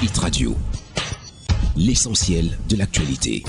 Hit Radio, l'essentiel de l'actualité.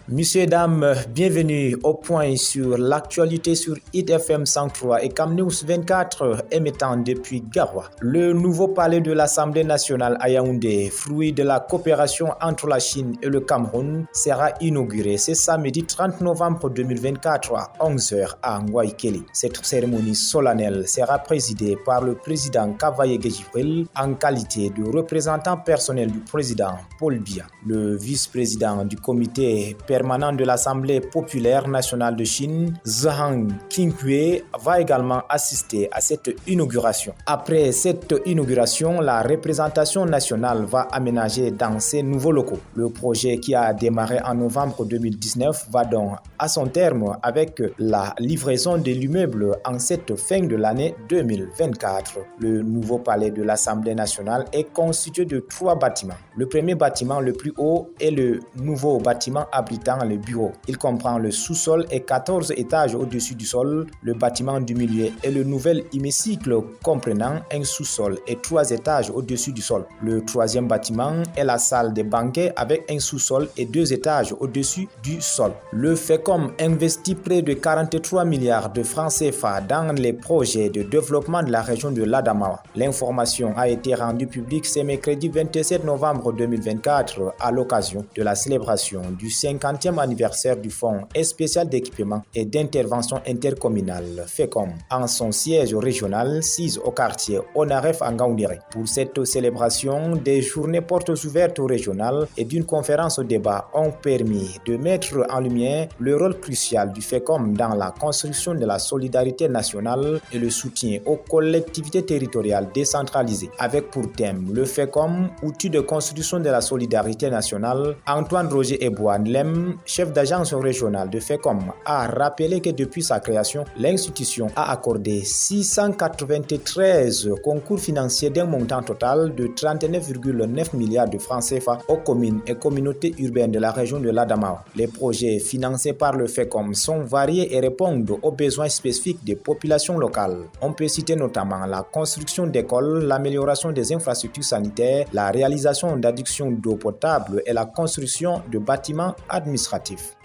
Messieurs, dames, bienvenue au point sur l'actualité sur Hit FM 103 et Cam News 24 émettant depuis Garoua. Le nouveau palais de l'Assemblée nationale à Yaoundé, fruit de la coopération entre la Chine et le Cameroun, sera inauguré ce samedi 30 novembre 2024 à 11h à Ngouaïkeli. Cette cérémonie solennelle sera présidée par le président Kavaye Djibril en qualité de représentant personnel du président Paul Biya. Le vice-président du comité permanent de l'Assemblée populaire nationale de Chine, Zhang Qinghui, va également assister à cette inauguration. Après cette inauguration, la représentation nationale va aménager dans ces nouveaux locaux. Le projet qui a démarré en novembre 2019 va donc à son terme avec la livraison de l'immeuble en cette fin de l'année 2024. Le nouveau palais de l'Assemblée nationale est constitué de 3 bâtiments. Le premier bâtiment, le plus haut, est le nouveau bâtiment abritant les bureaux. Il comprend le sous-sol et 14 étages au-dessus du sol. Le bâtiment du milieu est le nouvel hémicycle comprenant un sous-sol et 3 étages au-dessus du sol. Le troisième bâtiment est la salle des banquets avec un sous-sol et 2 étages au-dessus du sol. Le FECOM investit près de 43 milliards de francs CFA dans les projets de développement de la région de l'Adamawa. L'information a été rendue publique ce mercredi 27 novembre 2024 à l'occasion de la célébration du 50e anniversaire du Fonds spécial d'équipement et d'intervention intercommunale FECOM en son siège régional 6 au quartier Onaref à Ngaoundéré. Pour cette célébration, des journées portes ouvertes régionales et d'une conférence au débat ont permis de mettre en lumière le rôle crucial du FECOM dans la construction de la solidarité nationale et le soutien aux collectivités territoriales décentralisées. Avec pour thème le FECOM, outil de construction de la solidarité nationale, Antoine Roger Eboine-Lem, chef d'agence régionale de FECOM, a rappelé que depuis sa création, l'institution a accordé 693 concours financiers d'un montant total de 39,9 milliards de francs CFA aux communes et communautés urbaines de la région de l'Adamawa. Les projets financés par le FECOM sont variés et répondent aux besoins spécifiques des populations locales. On peut citer notamment la construction d'écoles, l'amélioration des infrastructures sanitaires, la réalisation d'adductions d'eau potable et la construction de bâtiments administratifs.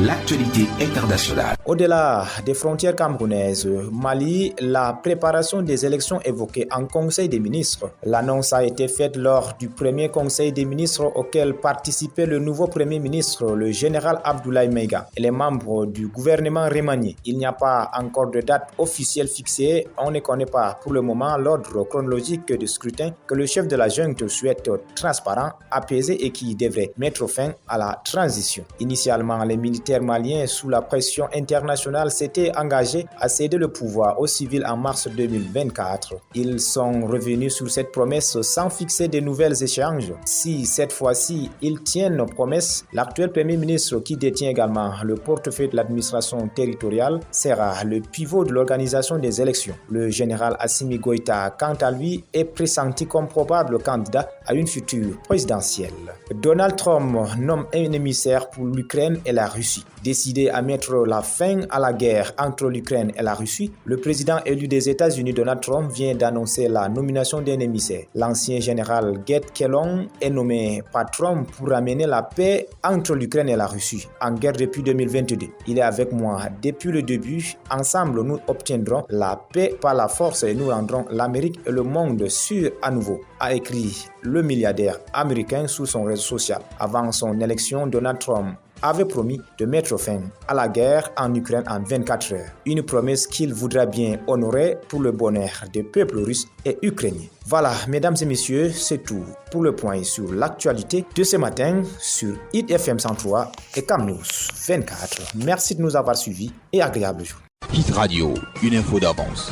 L'actualité internationale. Au-delà des frontières camerounaises, Mali, la préparation des élections évoquées en Conseil des ministres. L'annonce a été faite lors du premier Conseil des ministres auquel participait le nouveau Premier ministre, le général Abdoulaye Maïga, et les membres du gouvernement remanié. Il n'y a pas encore de date officielle fixée. On ne connaît pas pour le moment l'ordre chronologique de scrutin que le chef de la junte souhaite transparent, apaisé et qui devrait mettre fin à la transition. Initialement, les militaires maliens, sous la pression internationale, s'étaient engagés à céder le pouvoir aux civils en mars 2024. Ils sont revenus sur cette promesse sans fixer de nouvelles échéances. Si cette fois-ci ils tiennent promesse, l'actuel Premier ministre, qui détient également le portefeuille de l'administration territoriale, sera le pivot de l'organisation des élections. Le général Assimi Goïta, quant à lui, est pressenti comme probable candidat à une future présidentielle. Donald Trump nomme un émissaire pour l'Ukraine et la Russie. Décidé à mettre la fin à la guerre entre l'Ukraine et la Russie, le président élu des États-Unis Donald Trump vient d'annoncer la nomination d'un émissaire. L'ancien général Gert Kellogg est nommé par Trump pour ramener la paix entre l'Ukraine et la Russie, en guerre depuis 2022. Il est avec moi depuis le début. Ensemble, nous obtiendrons la paix par la force et nous rendrons l'Amérique et le monde sûrs à nouveau, a écrit le milliardaire américain sur son réseau social. Avant son élection, Donald Trump avait promis de mettre fin à la guerre en Ukraine en 24 heures. Une promesse qu'il voudra bien honorer pour le bonheur des peuples russes et ukrainiens. Voilà, mesdames et messieurs, c'est tout pour le point sur l'actualité de ce matin sur Hit FM 103 et Cam News 24. Merci de nous avoir suivis et agréable jour. Hit Radio, une info d'avance.